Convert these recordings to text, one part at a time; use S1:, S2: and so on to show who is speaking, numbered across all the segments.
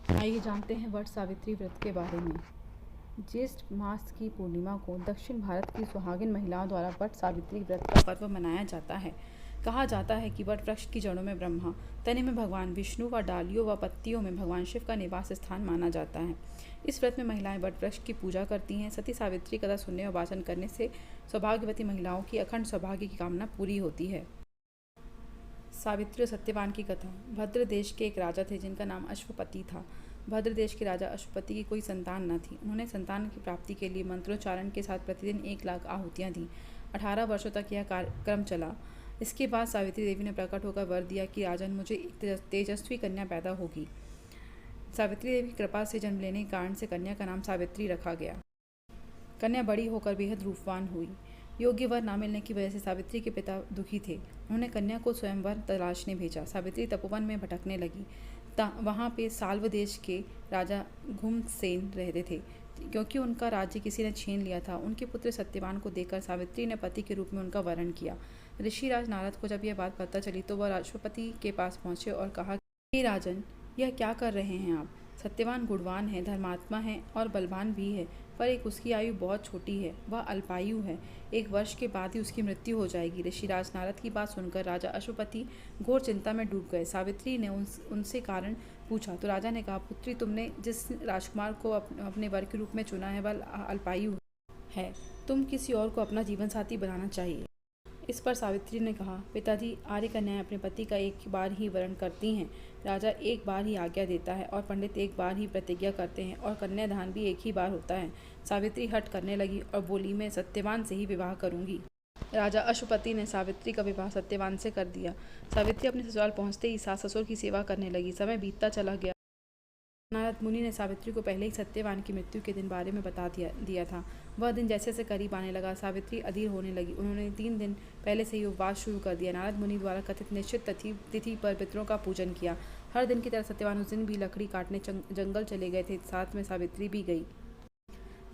S1: आइए जानते हैं वट सावित्री व्रत के बारे में। ज्येष्ठ मास की पूर्णिमा को दक्षिण भारत की सुहागिन महिलाओं द्वारा वट सावित्री व्रत का पर्व मनाया जाता है। कहा जाता है कि वट वृक्ष की जड़ों में ब्रह्मा, तने में भगवान विष्णु व डालियों व पत्तियों में भगवान शिव का निवास स्थान माना जाता है। इस व्रत में महिलाएं वट वृक्ष की पूजा करती हैं। सती सावित्री कथा सुनने और वाचन करने से सौभाग्यवती महिलाओं की अखंड सौभाग्य की कामना पूरी होती है। सावित्री और सत्यवान की कथा। भद्र देश के एक राजा थे जिनका नाम अश्वपति था। भद्र देश के राजा अश्वपति की कोई संतान न थी। उन्होंने संतान की प्राप्ति के लिए मंत्रोच्चारण के साथ प्रतिदिन 1,00,000 आहुतियाँ दी। 18 वर्षों तक यह कार्यक्रम चला। इसके बाद सावित्री देवी ने प्रकट होकर वर दिया कि राजन, मुझे एक तेजस्वी कन्या पैदा होगी। सावित्री देवी की कृपा से जन्म लेने के कारण से कन्या का नाम सावित्री रखा गया। कन्या बड़ी होकर बेहद रूपवान हुई। योग्य वर न मिलने की वजह से सावित्री के पिता दुखी थे। उन्होंने कन्या को स्वयंवर तलाशने भेजा। सावित्री तपोवन में भटकने लगी। वहाँ पे साल्व देश के राजा घुमसेन रहते थे। क्योंकि उनका राज्य किसी ने छीन लिया था, उनके पुत्र सत्यवान को देखकर सावित्री ने पति के रूप में उनका वरण किया। ऋषिराज नारद को जब यह बात पता चली तो वह अश्वपति के पास पहुंचे और कहा, हे राजन, यह क्या कर रहे हैं आप? सत्यवान गुणवान है, धर्मात्मा है और बलवान भी है, पर एक उसकी आयु बहुत छोटी है, वह अल्पायु है। 1 वर्ष के बाद ही उसकी मृत्यु हो जाएगी। ऋषिराज नारद की बात सुनकर राजा अश्वपति घोर चिंता में डूब गए। सावित्री ने उनसे कारण पूछा तो राजा ने कहा, पुत्री, तुमने जिस राजकुमार को अपने वर के रूप में चुना है वह अल्पायु है। तुम किसी और को अपना जीवन साथी बनाना चाहिए। इस पर सावित्री ने कहा, पिताजी, आर्य कन्याएं अपने पति का एक बार ही वरण करती हैं। राजा एक बार ही आज्ञा देता है और पंडित एक बार ही प्रतिज्ञा करते हैं और कन्यादान भी एक ही बार होता है। सावित्री हट करने लगी और बोली, मैं सत्यवान से ही विवाह करूंगी। राजा अश्वपति ने सावित्री का विवाह सत्यवान से कर दिया। सावित्री अपने ससुराल पहुंचते ही सास ससुर की सेवा करने लगी। समय बीतता चला गया। नारद मुनि ने सावित्री को पहले ही सत्यवान की मृत्यु के दिन बारे में बता दिया था। वह दिन जैसे जैसे करीब आने लगा, सावित्री अधीर होने लगी। उन्होंने 3 दिन पहले से ही उपवास शुरू कर दिया। नारद मुनि द्वारा कथित निश्चित तिथि पर पितरों का पूजन किया। हर दिन की तरह सत्यवान उस दिन भी लकड़ी काटने जंगल चले गए थे। साथ में सावित्री भी गई।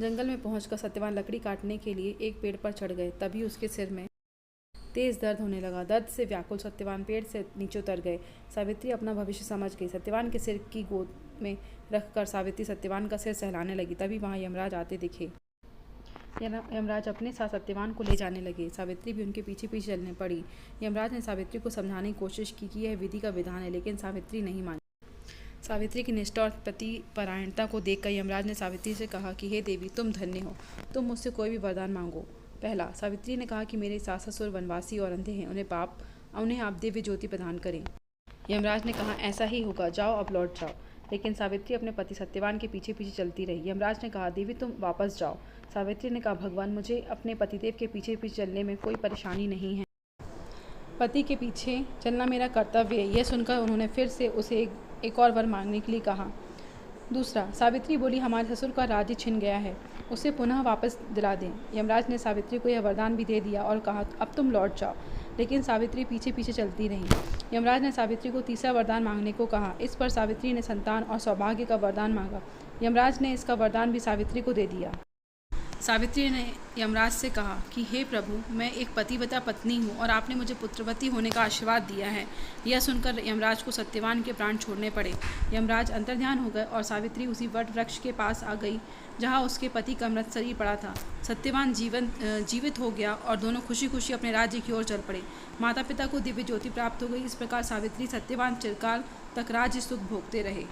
S1: जंगल में पहुंचकर सत्यवान लकड़ी काटने के लिए एक पेड़ पर चढ़ गए। तभी उसके सिर में तेज दर्द होने लगा। दर्द से व्याकुल सत्यवान पेड़ से नीचे उतर गए। सावित्री अपना भविष्य समझ गई। सत्यवान के सिर की गोद में रखकर सावित्री सत्यवान का सिर सहलाने लगी। तभी वहां यमराज आते दिखे। यमराज अपने साथ सत्यवान को ले जाने लगे। सावित्री भी उनके पीछे पीछे चलने पड़ी। यमराज ने सावित्री को समझाने की कोशिश की कि यह विधि का विधान है, लेकिन सावित्री नहीं मानी। सावित्री की निष्ठा और प्रतिपरायणता को देखकर यमराज ने सावित्री से कहा कि हे देवी, तुम धन्य हो, तुम मुझसे कोई भी वरदान मांगो। पहला, सावित्री ने कहा कि मेरे सास ससुर वनवासी और अंधे हैं, उन्हें आप दिव्य ज्योति प्रदान करें। यमराज ने कहा, ऐसा ही होगा, जाओ अब लौट जाओ। लेकिन सावित्री अपने पति सत्यवान के पीछे पीछे चलती रही। यमराज ने कहा, देवी, तुम वापस जाओ। सावित्री ने कहा, भगवान, मुझे अपने पतिदेव के पीछे पीछे चलने में कोई परेशानी नहीं है। पति के पीछे चलना मेरा कर्तव्य है। यह सुनकर उन्होंने फिर से उसे एक और वर मांगने के लिए कहा। दूसरा, सावित्री बोली, हमारे ससुर का राज्य छिन गया है, उसे पुनः वापस दिला दें। यमराज ने सावित्री को यह वरदान भी दे दिया और कहा, अब तुम लौट जाओ। लेकिन सावित्री पीछे पीछे चलती रही। यमराज ने सावित्री को तीसरा वरदान मांगने को कहा। इस पर सावित्री ने संतान और सौभाग्य का वरदान मांगा। यमराज ने इसका वरदान भी सावित्री को दे दिया। सावित्री ने यमराज से कहा कि हे प्रभु, मैं एक पतिव्रता पत्नी हूँ और आपने मुझे पुत्रवती होने का आशीर्वाद दिया है। यह सुनकर यमराज को सत्यवान के प्राण छोड़ने पड़े। यमराज अंतर्ध्यान हो गए और सावित्री उसी वट वृक्ष के पास आ गई जहाँ उसके पति का मृत शरीर पड़ा था। सत्यवान जीवित हो गया और दोनों खुशी खुशी अपने राज्य की ओर चल पड़े। माता पिता को दिव्य ज्योति प्राप्त हो गई। इस प्रकार सावित्री सत्यवान चिरकाल तक राज्य सुख भोगते रहे।